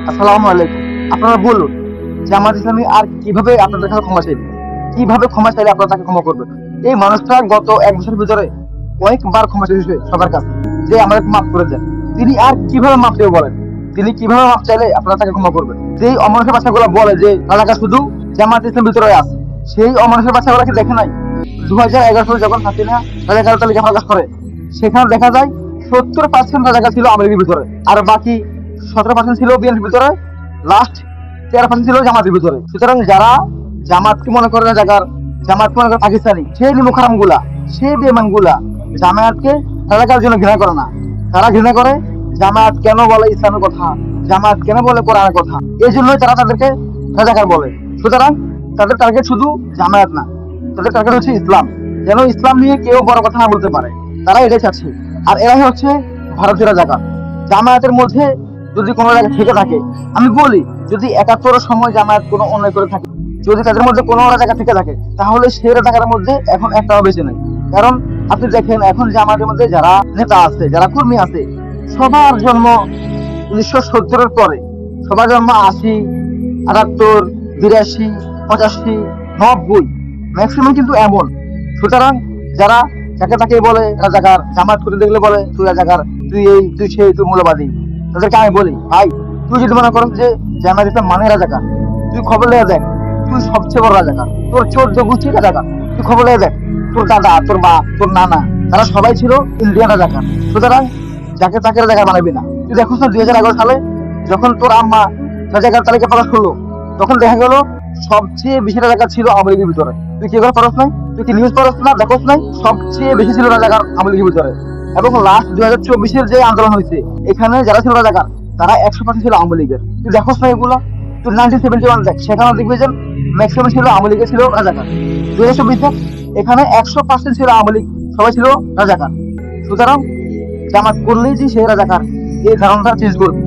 আসসালামু আলাইকুম। আপনারা বলুন, জামাত ইসলামী আর কিভাবে আপনাদের কাছে ক্ষমা চাইবে? কিভাবে ক্ষমা চাইলে আপনারা তাকে ক্ষমা করবেন? এই মানুষটা গত 1 বছরের ভিতরে অনেকবার ক্ষমা চেয়েছে সবার কাছে যে আমাদের মাফ করে দেন। তিনি আর কিভাবে মাফ দেবে বলেন? তিনি কিভাবে মাফ চাইলে আপনারা তাকে ক্ষমা করবেন? যেই অমানুষের বাচ্চাগুলো বলে যে রাজাকার শুধু জামাত ইসলাম ভিতরে আছে, সেই অমানুষের বাচ্চাগুলো কি দেখে নাই 2011 সালে যখন হাসিনা রাজাকার তালিকা প্রকাশ করে, সেখানে দেখা যায় 70% রাজাকার ছিল আওয়ামী লীগের ভিতরে, আর বাকি 17% ছিল বিএনপির ভিতরে, লাস্ট 13% ছিল জামাতের ভিতরে। সুতরাং যারা জামাতকে মনে করে রাজাকার, জামাতকে মনে করে পাকিস্তানি, সেই নিমুখারাম গুলা, সেই বেমান গুলা জামায়াতকে রাজাকার জন্য ঘৃণা করে না। তারা ঘৃণা করে জামায়াত কেন বলে ইসলামের কথা, জামায়াত কেন বলে কোরআনের কথা, এই জন্যই তারা তাদেরকে রাজাকার বলে। সুতরাং তাদের টার্গেট শুধু জামায়াত না, তাদের টার্গেট হচ্ছে ইসলাম, যেন ইসলাম নিয়ে কেউ বড় কথা না বলতে পারে। তারা এটাই চাচ্ছে। আর এরাই হচ্ছে ভারতীয় রাজাকার। জামায়াতের মধ্যে যদি কোনো জায়গায় থেকে থাকে, আমি বলি যদি 71-এর সময় জামায়াত কোনো অন্যায় করে থাকে, যদি তাদের মধ্যে কোনো জায়গা থেকে থাকে, তাহলে সেই রাজাকারের মধ্যে এখন একটাও বেঁচে নেই। কারণ আপনি দেখেন এখন জামায়াতের মধ্যে যারা নেতা আছে, যারা কর্মী আছে, সবার জন্ম 1970-এর পরে, সবার জন্ম 80, 78, 82, 85, 90, ম্যাক্সিমাম কিন্তু এমন। সুতরাং যারা যাকে তাকে বলে রাজাকার, জামাত করে দেখলে বলে তুই রাজাকার, তুই এই, তুই সেই, তুই মূল্যবাদী, তাদেরকে আমি বলি ভাই, তুই যদি মনে করো যে জামাত ইসলাম মানে রাজাকার, তুই খবর লেগে দেখ, তুই সবচেয়ে বড় রাজাকার, তোর 14 গোষ্ঠী রাজাকার। তুই খবর লেগে দেখ, তোর দাদা, তোর মা, তোর নানা, তারা সবাই ছিল ইন্ডিয়ান রাজাকার। সুতরাং যাকে তাকে রাজাকার বানাবি না। তুই দেখো না 2011 সালে যখন তোর আম্মা রাজাকার তালিকা প্রকাশ করলো, তখন দেখা গেল সবচেয়ে বেশি রাজাকার ছিল আওয়ামী লীগের ভিতরে। তুই কি এগুলো পড়াস নাই? তুই কি নিউজ পড়াস না, দেখোস নাই? সবচেয়ে বেশি ছিল রাজাকার আওয়ামী লীগের ভিতরে। এবং লাস্ট 2024-এর যে আন্দোলন হয়েছে, এখানে যারা ছিল রাজাকার তারা 100% ছিল আওয়ামী লীগের। তুই দেখোস না এগুলা? তুই 1971 দেখ, সেখানে দেখবি যে ম্যাক্সিমাম ছিল আওয়ামী লীগের, ছিল রাজাকার। 2024 দেখ, এখানে 100% ছিল আওয়ামী লীগ, সবাই ছিল রাজাকার। সুতরাং জামাত করলেই যে সে রাজাকার, এই ধারণাটা চেঞ্জ করবি।